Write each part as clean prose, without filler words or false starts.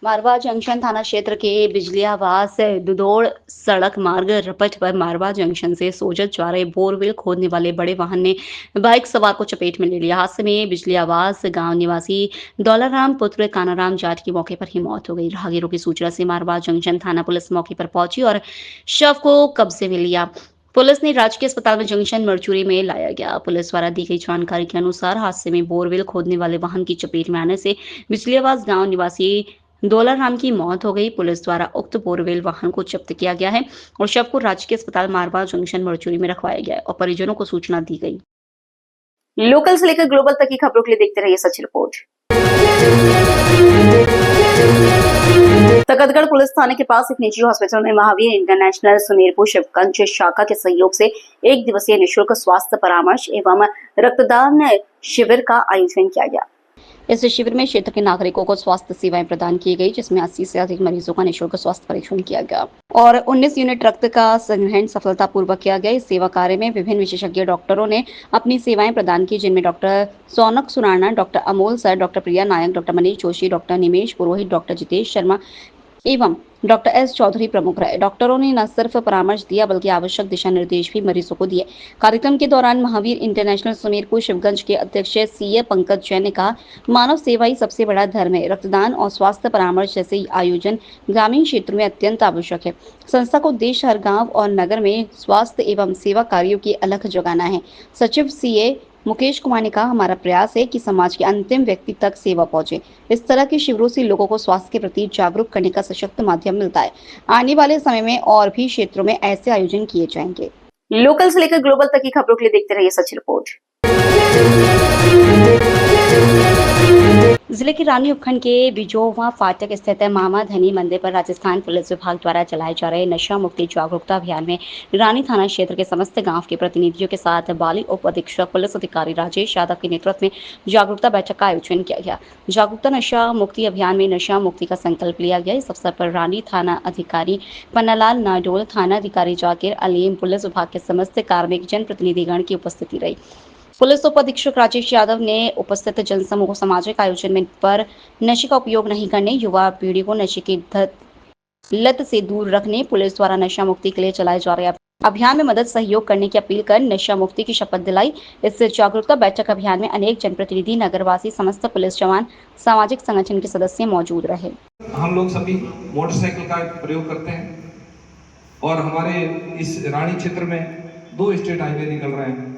मारवा junction थाना क्षेत्र के बिजलियावास दुदोड़ सड़क मार्ग रपट पर मारवा जंक्शन से सोजत जा रहे बोरवेल खोदने वाले बड़े वाहन ने बाइक सवार को चपेट में ले लिया। हादसे में बिजलियावास गांव निवासी दौलाराम पुत्र कानाराम जाट की मौके पर ही मौत हो गई। राहगीरों की सूचना से मारवा जंक्शन थाना पुलिस मौके पर पहुंची और शव को कब्जे में लिया। पुलिस ने राजकीय अस्पताल में जंक्शन मर्चुरी में लाया गया। पुलिस द्वारा दी गई जानकारी के अनुसार हादसे में बोरवेल खोदने वाले वाहन की चपेट में आने से बिजलियावास गांव निवासी दौलाराम की मौत हो गई। पुलिस द्वारा उक्त बोरवेल वाहन को जब्त किया गया है और शव को राजकीय अस्पताल मारवा जंक्शन मर्चुरी में रखवाया गया है और परिजनों को सूचना दी गई। लोकल से लेकर ग्लोबल तक की खबरों के लिए देखते रहिए सच रिपोर्ट। तकतगढ़ पुलिस थाने के पास एक निजी हॉस्पिटल में महावीर इंटरनेशनल सुमेरपुर शिवगंज शाखा के सहयोग से एक दिवसीय निःशुल्क स्वास्थ्य परामर्श एवं रक्तदान शिविर का आयोजन किया गया। इस शिविर में क्षेत्र के नागरिकों को स्वास्थ्य सेवाएं प्रदान की गई, जिसमें 80 से अधिक मरीजों का निःशुल्क स्वास्थ्य परीक्षण किया गया और 19 यूनिट रक्त का संग्रहण सफलतापूर्वक किया गया। इस सेवा कार्य में विभिन्न विशेषज्ञ डॉक्टरों ने अपनी सेवाएं प्रदान की, जिनमें doctor Saunak Surana, doctor Amol sir, doctor Priya Nayak, doctor Manish Joshi, doctor Nimesh Purohit, doctor Jitesh Sharma एवं डॉक्टर एस चौधरी प्रमुख रहे। डॉक्टरों ने न सिर्फ परामर्श दिया बल्कि आवश्यक दिशा निर्देश भी मरीजों को दिए। कार्यक्रम के दौरान महावीर इंटरनेशनल सुमेरपुर शिवगंज के अध्यक्ष सीए पंकज जैन ने कहा, मानव सेवा ही सबसे बड़ा धर्म है। रक्तदान और स्वास्थ्य परामर्श जैसे आयोजन ग्रामीण क्षेत्र में अत्यंत आवश्यक है। संस्था को देश हर गाँव और नगर में स्वास्थ्य एवं सेवा कार्यों की अलख जगाना है। सचिव सीए मुकेश कुमार ने कहा, हमारा प्रयास है कि समाज के अंतिम व्यक्ति तक सेवा पहुंचे। इस तरह के शिविरों से लोगों को स्वास्थ्य के प्रति जागरूक करने का सशक्त माध्यम मिलता है। आने वाले समय में और भी क्षेत्रों में ऐसे आयोजन किए जाएंगे। लोकल से लेकर ग्लोबल तक की खबरों के लिए देखते रहिए सच रिपोर्ट। जिले के रानी उपखंड के बिजोवा फाटक स्थित मामा धनी मंदिर पर राजस्थान पुलिस विभाग द्वारा चलाए जा रहे नशा मुक्ति जागरूकता अभियान में रानी थाना क्षेत्र के समस्त गांव के प्रतिनिधियों के साथ बाली उप अधीक्षक पुलिस अधिकारी राजेश यादव के नेतृत्व में जागरूकता बैठक का आयोजन किया गया। जागरूकता नशा मुक्ति अभियान में नशा मुक्ति का संकल्प लिया गया। इस अवसर पर रानी थाना अधिकारी पन्नालाल नाडोल, थाना अधिकारी जाकिर अलीम, पुलिस विभाग के समस्त कार्मिक जनप्रतिनिधिगण की उपस्थिति रही। पुलिस उप अधीक्षक राजेश यादव ने उपस्थित जनसमूह को सामाजिक आयोजन में पर नशे का उपयोग नहीं करने, युवा पीढ़ी को नशे की लत से दूर रखने, पुलिस द्वारा नशा मुक्ति के लिए चलाए जा रहे अभियान में मदद सहयोग करने की अपील कर नशा मुक्ति की शपथ दिलाई। इस जागरूकता बैठक अभियान में अनेक जनप्रतिनिधि, नगरवासी, समस्त पुलिस जवान, सामाजिक संगठन के सदस्य मौजूद रहे। हम लोग सभी मोटरसाइकिल का प्रयोग करते हैं और हमारे इस रानी क्षेत्र में 2 स्टेट हाईवे निकल रहे हैं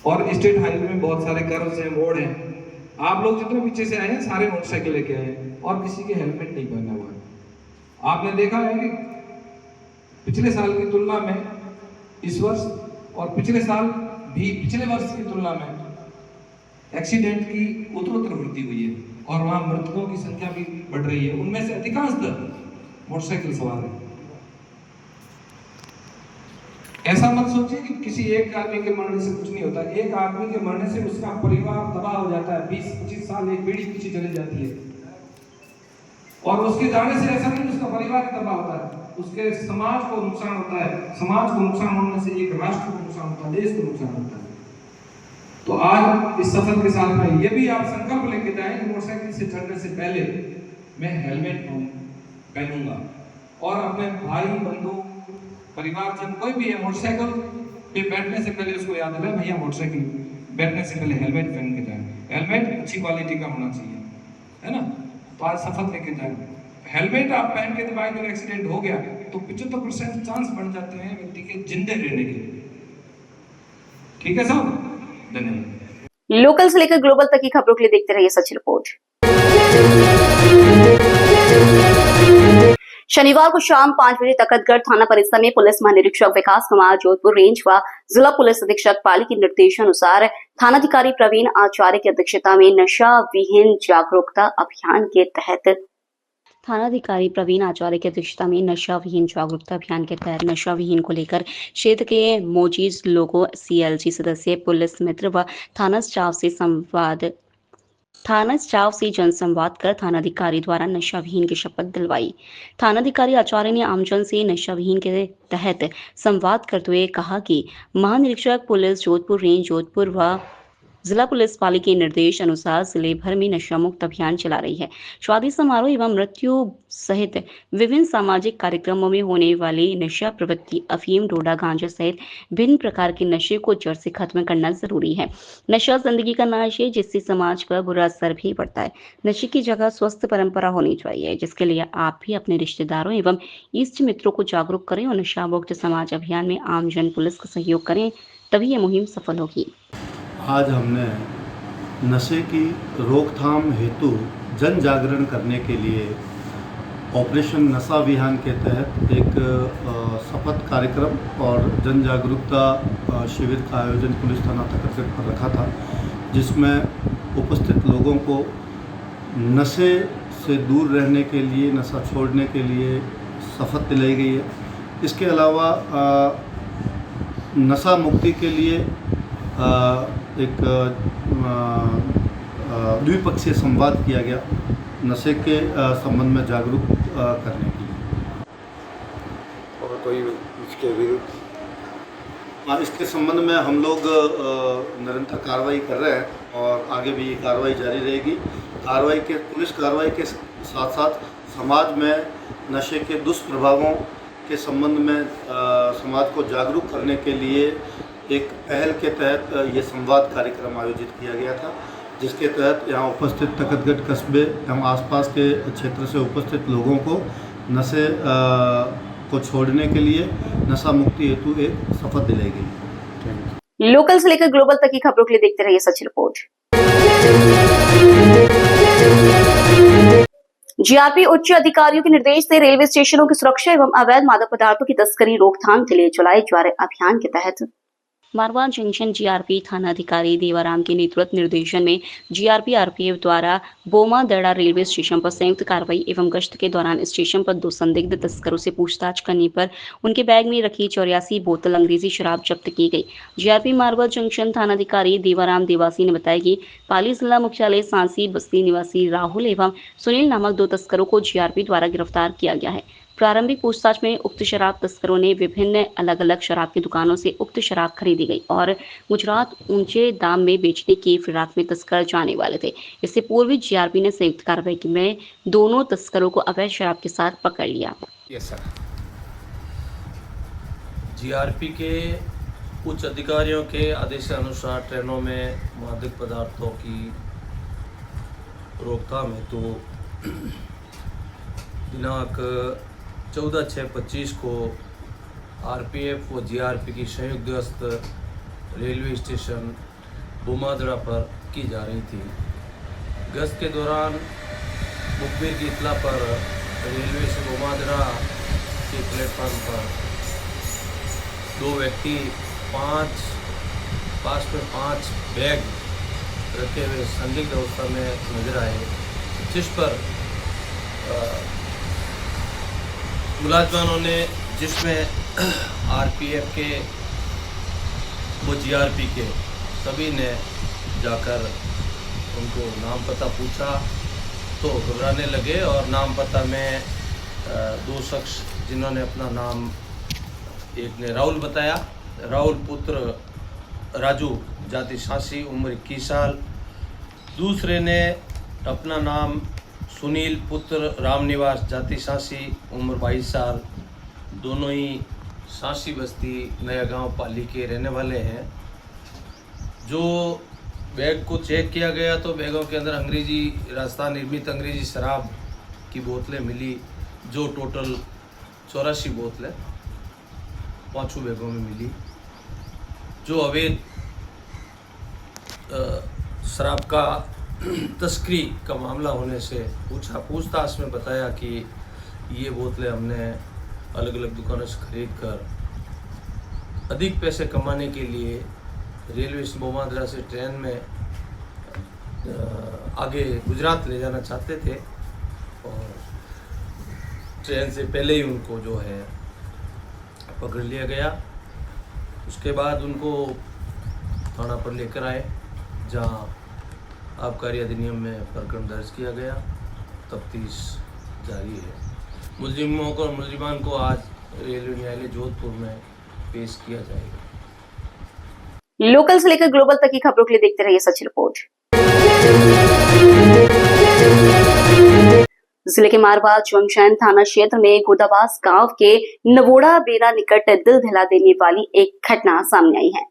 और स्टेट हाईवे में बहुत सारे कर्व्स हैं, मोड़ हैं। आप लोग जितने पीछे से आए हैं सारे मोटरसाइकिल लेके आए हैं और किसी के हेलमेट नहीं पहना हुआ है। आपने देखा है कि पिछले साल की तुलना में इस वर्ष और पिछले साल भी पिछले वर्ष की तुलना में एक्सीडेंट की उत्तरोत्तर वृद्धि हुई है और वहां मृतकों की संख्या भी बढ़ रही है। उनमें से अधिकांशतः मोटरसाइकिल सवार है। ऐसा मत सोचिए कि किसी एक आदमी के मरने से कुछ नहीं होता। एक आदमी के मरने से उसका परिवार तबाह हो जाता है। 20-25 साल एक पीढ़ी पीछे चली जाती है और उसके जाने से ऐसा नहीं उसका परिवार तबाह होता है, उसके समाज को नुकसान होता है। समाज को नुकसान होने से एक राष्ट्र को नुकसान होता है, देश को नुकसान होता है। तो आज इस सफर के साथ में ये भी आप संकल्प लेके जाएं कि मोटरसाइकिल से चढ़ने से पहले मैं हेलमेट पहनूंगा और अपने भाई, बंधु, परिवारजन कोई भी है मोटरसाइकिल पे बैठने से पहले उसको याद दिलाए, भैया मोटरसाइकिल बैठने से पहले हेलमेट पहन के जाए। हेलमेट अच्छी क्वालिटी का होना चाहिए, है ना। तो आज शपथ लेके जाए, हेलमेट आप पहन के जब अगर एक्सीडेंट हो गया तो 75% चांस बढ़ जाते हैं व्यक्ति के जिंदे रहने के। ठीक है साहब, धन्यवाद। लोकल से लेकर ग्लोबल तक की खबरों के लिए देखते रहिए सच रिपोर्ट। शनिवार को शाम 5 बजे तकतगढ़ थाना परिसर में पुलिस महानिरीक्षक विकास कुमार, जोधपुर रेंज व जिला पुलिस अधीक्षक पाली के निर्देशानुसार थानाधिकारी प्रवीण आचार्य की अध्यक्षता में नशा विहीन जागरूकता अभियान के तहत थानाधिकारी प्रवीण आचार्य की अध्यक्षता में नशा विहीन जागरूकता अभियान के तहत नशा विहीन को लेकर क्षेत्र के मौजूद लोगों, सीएलजी सदस्य, पुलिस मित्र व थाना स्टाफ से जनसंवाद कर थानाधिकारी द्वारा नशा विहीन की शपथ दिलवाई। थानाधिकारी आचार्य ने आमजन से नशा विहीन के तहत संवाद करते हुए कहा कि महानिरीक्षक पुलिस जोधपुर रेंज जोधपुर व जिला पुलिस पाली के निर्देश अनुसार जिले भर में नशा मुक्त अभियान चला रही है। शादी समारोह एवं मृत्यु सहित विभिन्न सामाजिक कार्यक्रमों में होने वाली नशा प्रवृत्ति अफीम, डोडा, गांजा सहित भिन्न प्रकार के नशे को जड़ से खत्म करना जरूरी है। नशा जिंदगी का नाश है, जिससे समाज पर बुरा असर भी पड़ता है। नशे की जगह स्वस्थ परंपरा होनी चाहिए, जिसके लिए आप भी अपने रिश्तेदारों एवं इष्ट मित्रों को जागरूक करें और नशा मुक्त समाज अभियान में आम जन पुलिस का सहयोग करें, तभी ये मुहिम सफल होगी। आज हमने नशे की रोकथाम हेतु जन जागरण करने के लिए ऑपरेशन नशा अभियान के तहत एक शपथ कार्यक्रम और जन जागरूकता शिविर का आयोजन पुलिस थाना तकरगढ़ पर रखा था, जिसमें उपस्थित लोगों को नशे से दूर रहने के लिए, नशा छोड़ने के लिए शपथ दिलाई गई है। इसके अलावा नशा मुक्ति के लिए एक द्विपक्षीय संवाद किया गया नशे के संबंध में जागरूक करने के लिए। और कोई इसके विरुद्ध? इसके संबंध में हम लोग निरंतर कार्रवाई कर रहे हैं और आगे भी ये कार्रवाई जारी रहेगी। पुलिस कार्रवाई के साथ साथ समाज में नशे के दुष्प्रभावों के संबंध में समाज को जागरूक करने के लिए एक पहल के तहत ये संवाद कार्यक्रम आयोजित किया गया था, जिसके तहत यहाँ उपस्थित तकतगढ़ कस्बे एवं आसपास के क्षेत्र से उपस्थित लोगों को नशे को छोड़ने के लिए नशा मुक्ति हेतु एक शपथ दिलाई गई। लोकल से लेकर ग्लोबल तक की खबरों के लिए देखते रहिए सच रिपोर्ट। जीआरपी उच्च अधिकारियों के निर्देश से रेलवे स्टेशनों की सुरक्षा एवं अवैध मादक पदार्थों की तस्करी रोकथाम के लिए चलाए जा रहे अभियान के तहत मारवाड़ जंक्शन जीआरपी थाना अधिकारी देवाराम के नेतृत्व निर्देशन में जीआरपी आरपीएफ द्वारा बोमा दड़ा रेलवे स्टेशन पर संयुक्त कार्रवाई एवं गश्त के दौरान स्टेशन पर 2 संदिग्ध तस्करों से पूछताछ करने पर उनके बैग में रखी 84 बोतल अंग्रेजी शराब जब्त की गई। जीआरपी मारवाड़ जंक्शन थाना अधिकारी देवाराम देवासी ने बताया कि पाली जिला मुख्यालय सांसी बस्ती निवासी राहुल एवं सुनील नामक 2 तस्करों को जीआरपी द्वारा गिरफ्तार किया गया है। प्रारंभिक पूछताछ में उक्त शराब तस्करों ने विभिन्न अलग अलग शराब की दुकानों से उक्त शराब खरीदी गई और गुजरात ऊंचे दाम में बेचने की फिराक में तस्कर जाने वाले थे। इससे पूर्व जीआरपी ने संयुक्त कार्रवाई में दोनों तस्करों को अवैध शराब के साथ पकड़ लिया। Yes sir. जीआरपी के उच्च अधिकारियों के आदेश अनुसार ट्रेनों में मादक पदार्थों की रोकथाम हेतु दिनांक 14/6/25 को आरपीएफ व जीआरपी की संयुक्त गश्त रेलवे स्टेशन बोमादड़ा पर की जा रही थी। गश्त के दौरान मुखबिर की इत्तला पर रेलवे से बोमादड़ा के प्लेटफार्म पर 2 व्यक्ति 5 बैग रखे हुए संदिग्ध अवस्था में नजर आए, जिस पर मुलाजमानों ने, जिसमें आरपीएफ के व जीआरपी के सभी ने जाकर उनको नाम पता पूछा तो घबराने लगे और नाम पता में 2 शख्स जिन्होंने अपना नाम, एक ने राहुल बताया, राहुल पुत्र राजू जाति सांसी उम्र 21 साल, दूसरे ने अपना नाम सुनील पुत्र रामनिवास जाति सांसी उम्र 22 साल, दोनों ही सांसी बस्ती नया गांव पाली के रहने वाले हैं। जो बैग को चेक किया गया तो बैगों के अंदर अंग्रेजी राजस्थान निर्मित अंग्रेजी शराब की बोतलें मिली, जो टोटल 84 बोतलें 5 बैगों में मिली। जो अवैध शराब का तस्करी का मामला होने से पूछताछ में बताया कि ये बोतलें हमने अलग अलग दुकानों से खरीद कर अधिक पैसे कमाने के लिए रेलवे से बोमादड़ा से ट्रेन में आगे गुजरात ले जाना चाहते थे और ट्रेन से पहले ही उनको जो है पकड़ लिया गया। उसके बाद उनको थाना पर लेकर आए, जहां आबकारी अधिनियम में प्रकरण दर्ज किया गया। तफ्तीश जारी है। मुलजिमों को और मुलजिमान को आज रेलवे न्यायालय जोधपुर में पेश किया जाएगा। लोकल से लेकर ग्लोबल तक की खबरों के लिए देखते रहिए सच रिपोर्ट। जिले के मारवाड़ जंक्शन थाना क्षेत्र में गोदाबास गांव के नवोड़ा बेरा निकट दिल दहला देने वाली एक घटना सामने आई है।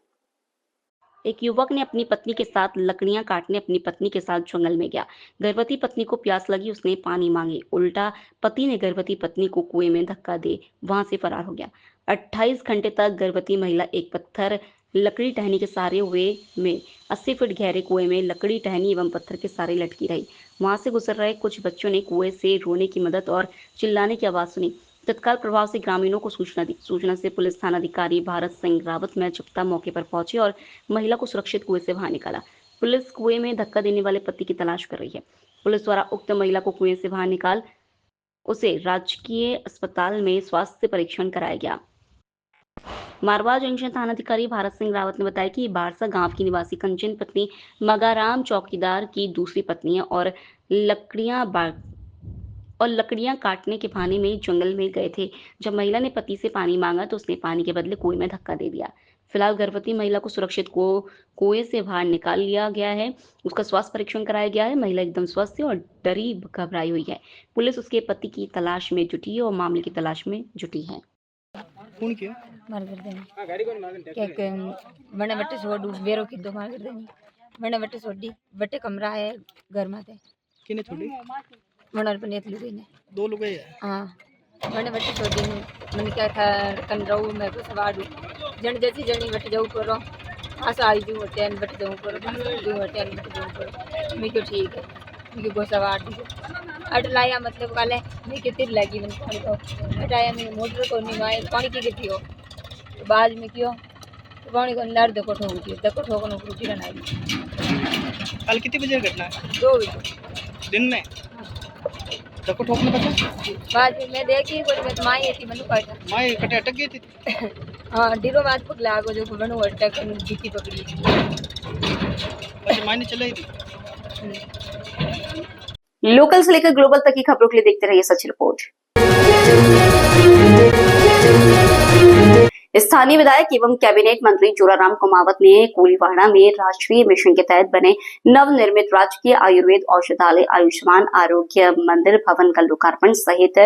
एक युवक ने अपनी पत्नी के साथ लकड़ियां काटने अपनी पत्नी के साथ जंगल में गया। गर्भवती पत्नी को प्यास लगी, उसने पानी मांगी। उल्टा पति ने गर्भवती पत्नी को कुएं में धक्का दे वहां से फरार हो गया। 28 घंटे तक गर्भवती महिला एक पत्थर लकड़ी टहनी के सहारे हुए में 80 फीट गहरे कुएं में लकड़ी टहनी एवं पत्थर के सहारे लटकी रही। वहां से गुजर रहे कुछ बच्चों ने कुएं से रोने की मदद और चिल्लाने की आवाज सुनी। तत्काल प्रभाव से ग्रामीणों को सूचना दी। सूचना से पुलिस थानाधिकारी भारत सिंह रावत मैचुप्ता मौके पर पहुंचे और महिला को सुरक्षित कुएं से बाहर निकाला। पुलिस कुएं में धक्का देने वाले पति की तलाश कर रही है। पुलिस द्वारा उक्त महिला को कुएं से बाहर निकाल उसे राजकीय अस्पताल में स्वास्थ्य परीक्षण कराया गया। मारवाड़ जंक्शन थानाधिकारी भारत सिंह रावत ने बताया कि बारसा गांव की निवासी कंचन पत्नी मगाराम चौकीदार की दूसरी पत्नी है और लकड़ियां काटने के बहाने में जंगल में गए थे। जब महिला ने पति से पानी मांगा तो उसने पानी के बदले कुएं में धक्का दे दिया। फिलहाल गर्भवती महिला को सुरक्षित कुएं से बाहर निकाल लिया गया है। उसका स्वास्थ्य परीक्षण कराया गया है। महिला एकदम स्वस्थ है और डरी घबराई हुई है। पुलिस उसके पति की तलाश में जुटी है और मामले की तलाश में जुटी है। कौन किया मार कर देनी क्या बने बट्टे छोड़ बेरो की दो मार कर देनी बने बट्टे छोड़ी बट्टे कमरा है घर माते किने छोड़ी मनर पर नेत लुगे ने दो लोग है। हां बने बट्टे छोड़ी मैंने क्या था कन रहू मैं को सवार जन जैसी जनी बट्टे जाऊ करो आसा आई जू बट्टे बट्टे जाऊ करो जू बट्टे बट्टे जाऊ करो मैं को ठीक है मैं को सवार दी अट लाया मतलब काले मैं के तिर लगी मैंने पानी को हटाया मैं मोटर को नहीं माए पानी की थी हो तो बाद में क्यों तो पानी को लड़ दे को ठोको नो रुकी रहना कल कितने बजे घटना है? 2 बजे दिन में धक्को ठोकने पता बाद में मैं देखी कोई मैं माई थी मनु काटा माए कटे अटक गई थी। हां डीरो मात पकड़ा को जो बनु अटक जीती पकड़ी अच्छा मायने चलाई थी। लोकल से लेकर ग्लोबल तक की खबरों के लिए देखते रहिए सच रिपोर्ट। स्थानीय विधायक एवं कैबिनेट मंत्री जोराराम कुमावत ने कोलीवाड़ा में राष्ट्रीय मिशन के तहत बने नवनिर्मित राजकीय आयुर्वेद औषधालय आयुष्मान आरोग्य मंदिर भवन का लोकार्पण सहित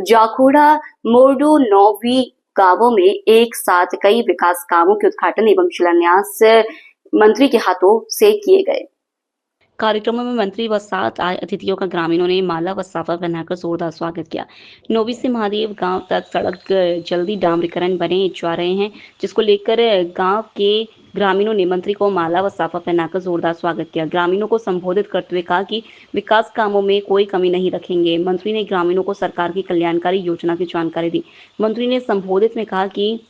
जाखोड़ा मोरडू नौवी गांवों में एक साथ कई विकास कामों के उद्घाटन एवं शिलान्यास मंत्री के हाथों से किए गए। कार्यक्रमों में मंत्री व साथ आए अतिथियों का ग्रामीणों ने माला व साफा पहनाकर जोरदार स्वागत किया। नोवी से महादेव गांव तक सड़क जल्दी डामरीकरण बने जा रहे हैं, जिसको लेकर गांव के ग्रामीणों ने मंत्री को माला व साफा पहनाकर जोरदार स्वागत किया। ग्रामीणों को संबोधित करते हुए कहा कि विकास कामों में कोई कमी नहीं रखेंगे। मंत्री ने ग्रामीणों को सरकार की कल्याणकारी योजना की जानकारी दी। मंत्री ने संबोधित में कहा कि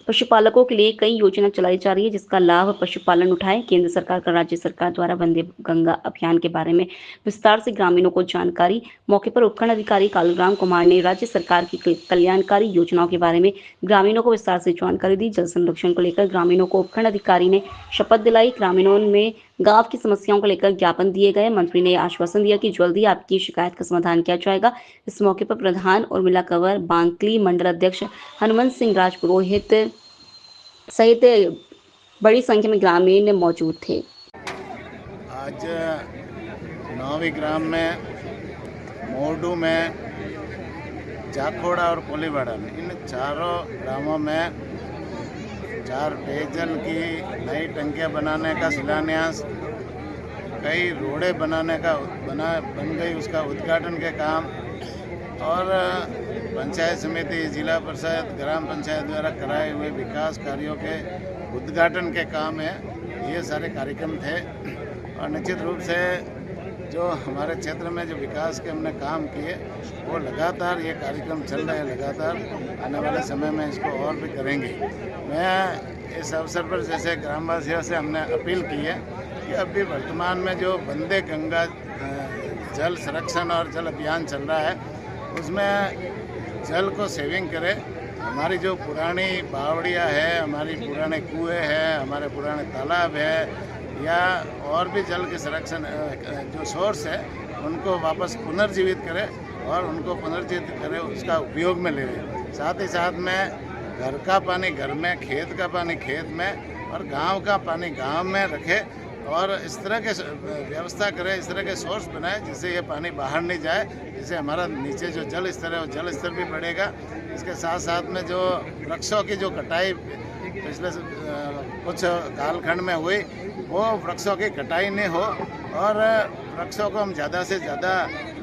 पशुपालकों के लिए कई योजना चलाई जा रही है, जिसका लाभ पशुपालन उठाएं। केंद्र सरकार का राज्य सरकार द्वारा वंदे गंगा अभियान के बारे में विस्तार से ग्रामीणों को जानकारी। मौके पर उपखंड अधिकारी कालूराम कुमार ने राज्य सरकार की कल्याणकारी योजनाओं के बारे में ग्रामीणों को विस्तार से जानकारी दी। जल संरक्षण को लेकर ग्रामीणों को उपखंड अधिकारी ने शपथ दिलाई। ग्रामीणों में गांव की समस्याओं को लेकर ज्ञापन दिए गए। मंत्री ने आश्वासन दिया कि जल्दी आपकी शिकायत का समाधान किया जाएगा। इस मौके पर प्रधान उर्मिला कंवर, बांकली मंडल अध्यक्ष हनुमंत सिंह राजपुरोहित सहित बड़ी संख्या में ग्रामीण मौजूद थे। आज नौवी ग्राम में, मोरडू में, जाखोड़ा और कोलीवाड़ा में, इन चारों ग्रामों में 4 पेयजल की नई टंकियां बनाने का शिलान्यास, कई रोड़े बनाने का बन गई उसका उद्घाटन के काम और पंचायत समिति, जिला परिषद, ग्राम पंचायत द्वारा कराए हुए विकास कार्यों के उद्घाटन के काम है। ये सारे कार्यक्रम थे और निश्चित रूप से जो हमारे क्षेत्र में जो विकास के हमने काम किए वो लगातार ये कार्यक्रम चल रहे हैं, लगातार आने वाले समय में इसको और भी करेंगे। मैं इस अवसर पर जैसे ग्रामवासियों से हमने अपील की है कि अभी वर्तमान में जो वंदे गंगा जल संरक्षण और जल अभियान चल रहा है उसमें जल को सेविंग करें। हमारी जो पुरानी बावड़ियाँ है, हमारी पुराने कुएँ हैं, हमारे पुराने तालाब है या और भी जल के संरक्षण जो सोर्स है उनको वापस पुनर्जीवित करें और उनको पुनर्जीवित करें, उसका उपयोग में ले लें। साथ ही साथ में घर का पानी घर में, खेत का पानी खेत में और गांव का पानी गांव में रखे और इस तरह के व्यवस्था करें, इस तरह के सोर्स बनाए जिससे ये पानी बाहर नहीं जाए, जिससे हमारा नीचे जो जल स्तर है वो जल स्तर भी बढ़ेगा। इसके साथ साथ में जो वृक्षों की जो कटाई पिछले कुछ कालखंड में हुई, वो वृक्षों की कटाई नहीं हो और वृक्षों को हम ज़्यादा से ज़्यादा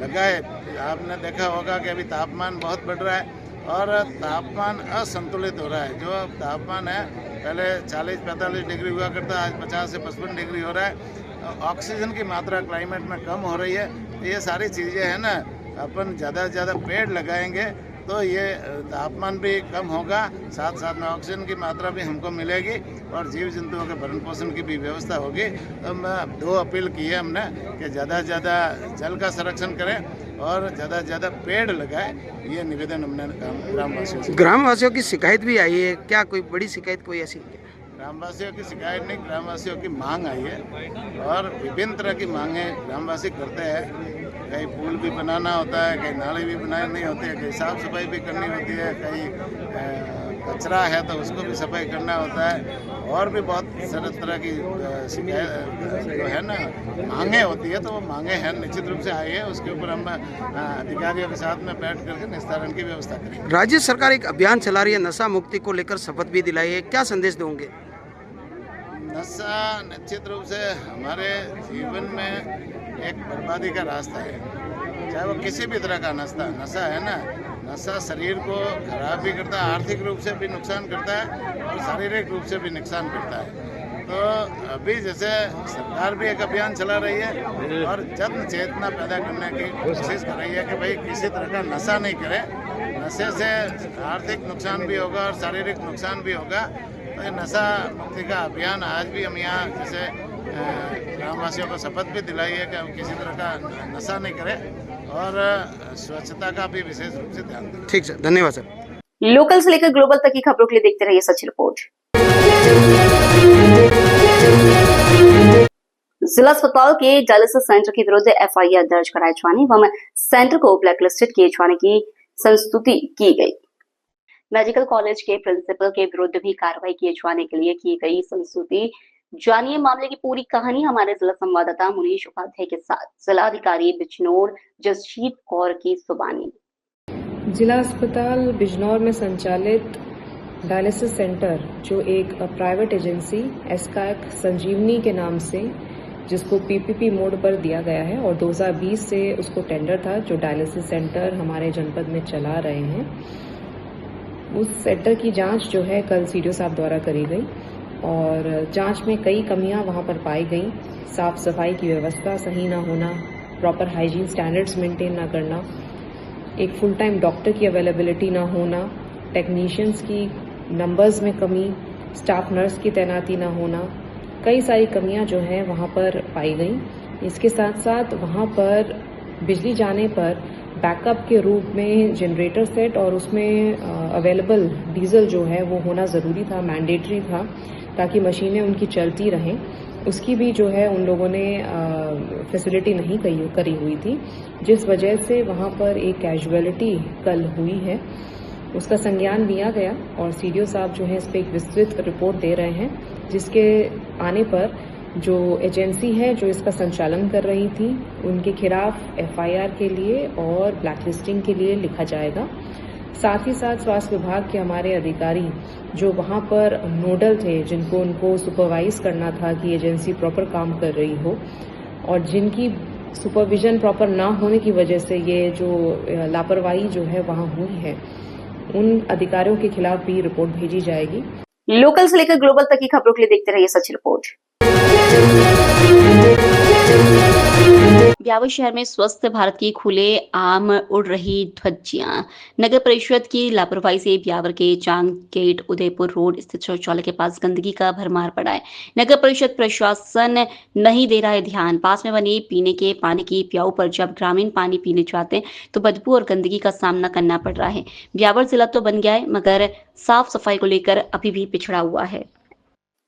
लगाए। आपने देखा होगा कि अभी तापमान बहुत बढ़ रहा है और तापमान असंतुलित हो रहा है। जो तापमान है पहले 40-45 डिग्री हुआ करता है, आज 50 से 55 डिग्री हो रहा है। ऑक्सीजन की मात्रा क्लाइमेट में कम हो रही है। ये सारी चीज़ें हैं ना, अपन ज़्यादा से ज़्यादा पेड़ लगाएंगे तो ये तापमान भी कम होगा, साथ साथ में ऑक्सीजन की मात्रा भी हमको मिलेगी और जीव जंतुओं के भरण पोषण की भी व्यवस्था होगी। तो मैं 2 अपील की है हमने कि ज़्यादा से ज़्यादा जल का संरक्षण करें और ज़्यादा से ज़्यादा पेड़ लगाएं। ये निवेदन हमने ग्रामवासियों से। ग्रामवासियों की शिकायत भी आई है, क्या कोई बड़ी शिकायत कोई ऐसी? ग्रामवासियों की शिकायत नहीं, ग्रामवासियों की मांग आई है और विभिन्न तरह की मांगें ग्रामवासी करते हैं। कहीं पुल भी बनाना होता है, कहीं नाली भी बनानी होती है, कहीं साफ सफाई भी करनी होती है, कहीं कचरा है तो उसको भी सफाई करना होता है और भी बहुत सारे तरह की शिकायत जो है ना मांगे होती है। तो वो मांगे हैं निश्चित रूप से आई है, उसके ऊपर हम अधिकारियों के साथ में बैठ करके निस्तारण की व्यवस्था करेंगे। राज्य सरकार एक अभियान चला रही है, नशा मुक्ति को लेकर शपथ भी दिलाई है, क्या संदेश दोगे? नशा निश्चित रूप से हमारे जीवन में एक बर्बादी का रास्ता है, चाहे वो किसी भी तरह का नशा है ना। नशा शरीर को खराब भी करता है, आर्थिक रूप से भी नुकसान करता है और शारीरिक रूप से भी नुकसान करता है। तो अभी जैसे सरकार भी एक अभियान चला रही है और जन चेतना पैदा करने की कोशिश कर रही है कि भाई किसी तरह का नशा नहीं करें। नशे से आर्थिक नुकसान भी होगा और शारीरिक नुकसान भी होगा। तो ये नशा मुक्ति का अभियान आज भी हम यहाँ जैसे ग्रामवासियों को शपथ भी दिलाई है कि हम किसी तरह का नशा नहीं करें और स्वच्छता का भी विशेष रूप से ध्यान दें। ठीक सर, धन्यवाद सर। लोकल से लेकर ग्लोबल तक की खबरों के लिए देखते रहिए सच रिपोर्ट। जिला अस्पताल के डायलिसिस सेंटर के विरुद्ध एफआईआर दर्ज कराए जाने एवं सेंटर को ब्लैकलिस्टेड किए जाने की संस्तुति की गई। मेडिकल कॉलेज के प्रिंसिपल के विरुद्ध भी कार्रवाई किए जाने के लिए की गई संस्तुति। जानिए मामले की पूरी कहानी हमारे जिला संवाददाता मुनीश उपाध्याय के साथ जिला अधिकारी बिजनौर जसजीत कौर की जुबानी। जिला अस्पताल बिजनौर में संचालित डायलिसिस सेंटर जो एक प्राइवेट एजेंसी एस्काक संजीवनी के नाम से, जिसको पीपीपी मोड पर दिया गया है और 2020 से उसको टेंडर था जो डायलिसिस सेंटर हमारे जनपद में चला रहे हैं, उस सेंटर की जांच जो है कल सीडीओ साहब द्वारा करी गई और जांच में कई कमियां वहां पर पाई गई। साफ सफाई की व्यवस्था सही ना होना, प्रॉपर हाइजीन स्टैंडर्ड्स मेंटेन ना करना, एक फुल टाइम डॉक्टर की अवेलेबिलिटी ना होना, टेक्नीशियंस की नंबर्स में कमी, स्टाफ नर्स की तैनाती ना होना, कई सारी कमियां जो हैं वहां पर पाई गई। इसके साथ साथ वहां पर बिजली जाने पर बैकअप के रूप में जनरेटर सेट और उसमें अवेलेबल डीजल जो है वो होना ज़रूरी था, मैंडेटरी था, ताकि मशीनें उनकी चलती रहें। उसकी भी जो है उन लोगों ने फैसिलिटी नहीं करी हुई थी, जिस वजह से वहाँ पर एक कैजुअलिटी कल हुई है। उसका संज्ञान लिया गया और सीडीओ साहब जो है इस पर एक विस्तृत रिपोर्ट दे रहे हैं, जिसके आने पर जो एजेंसी है जो इसका संचालन कर रही थी उनके खिलाफ एफआईआर के लिए और ब्लैकलिस्टिंग के लिए लिखा जाएगा। साथ ही साथ स्वास्थ्य विभाग के हमारे अधिकारी जो वहां पर नोडल थे, जिनको उनको सुपरवाइज करना था कि एजेंसी प्रॉपर काम कर रही हो, और जिनकी सुपरविजन प्रॉपर ना होने की वजह से ये जो लापरवाही जो है वहां हुई है, उन अधिकारियों के खिलाफ भी रिपोर्ट भेजी जाएगी। लोकल से लेकर ग्लोबल तक की खबरों के लिए देखते रहिए सच रिपोर्ट। ब्यावर शहर में स्वस्थ भारत की खुले आम उड़ रही ध्वजियां। नगर परिषद की लापरवाही से ब्यावर के चांग गेट उदयपुर रोड स्थित शौचालय के पास गंदगी का भरमार पड़ा है। नगर परिषद प्रशासन नहीं दे रहा है ध्यान। पास में बनी पीने के पानी की प्याऊ पर जब ग्रामीण पानी पीने जाते हैं तो बदबू और गंदगी का सामना करना पड़ रहा है। ब्यावर जिला तो बन गया है मगर साफ सफाई को लेकर अभी भी पिछड़ा हुआ है।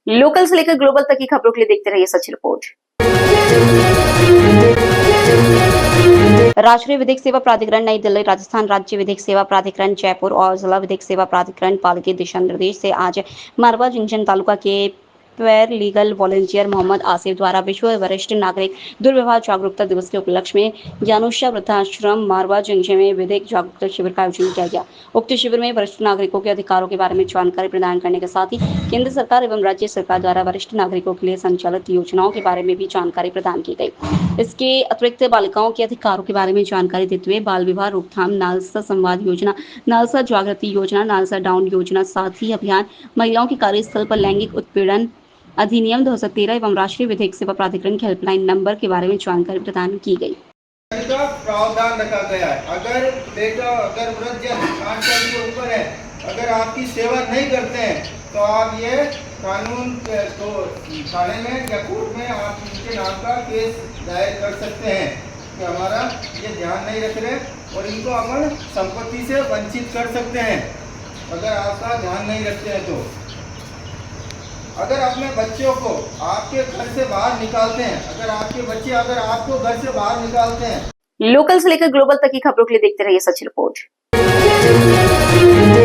लोकल से लेकर ग्लोबल तक की खबरों के लिए देखते रहिए सच रिपोर्ट। राष्ट्रीय विधिक सेवा प्राधिकरण नई दिल्ली, राजस्थान राज्य विधिक सेवा प्राधिकरण जयपुर और जिला विधिक सेवा प्राधिकरण पाल के दिशा निर्देश से आज मारवा जंक्शन तालुका के software legal volunteer Mohammad Asif द्वारा विश्व वरिष्ठ नागरिक दुर्व्यवहार जागरूकता दिवस के उपलक्ष्य में जानुषा वृद्धाश्रम मारवा जंक्शन में विधिक जागरूकता शिविर का आयोजन किया गया। उक्त शिविर में वरिष्ठ नागरिकों के अधिकारों के बारे में जानकारी प्रदान करने के साथ ही केंद्र सरकार एवं राज्य सरकार द्वारा वरिष्ठ नागरिकों के लिए संचालित योजनाओं के बारे में भी जानकारी प्रदान की गई। इसके अतिरिक्त बालिकाओं के अधिकारों के बारे में जानकारी देते हुए बाल विवाह रोकथाम, नालसा संवाद योजना, नालसा जागृति योजना, नालसा डाउन योजना, साथ ही अभियान, महिलाओं के कार्यस्थल पर लैंगिक उत्पीड़न अधिनियम 2013 एवं राष्ट्रीय विधिक सेवा प्राधिकरण के हेल्पलाइन नंबर के बारे में जानकारी प्रदान की गई। का प्रावधान रखा गया है। अगर वृद्धजन 60 साल के ऊपर है, अगर आपकी सेवा नहीं करते हैं तो आप ये कानून तो थाने में या कोर्ट में आप इनके नाम का केस दायर कर सकते हैं कि हमारा ये ध्यान नहीं रख रहे और इनको अपन संपत्ति से वंचित कर सकते हैं अगर आपका ध्यान नहीं रखते हैं तो। अगर अपने बच्चों को आपके घर से बाहर निकालते हैं, अगर आपके बच्चे अगर आपको घर से बाहर निकालते हैं। लोकल से लेकर ग्लोबल तक की खबरों के लिए देखते रहिए सच रिपोर्ट।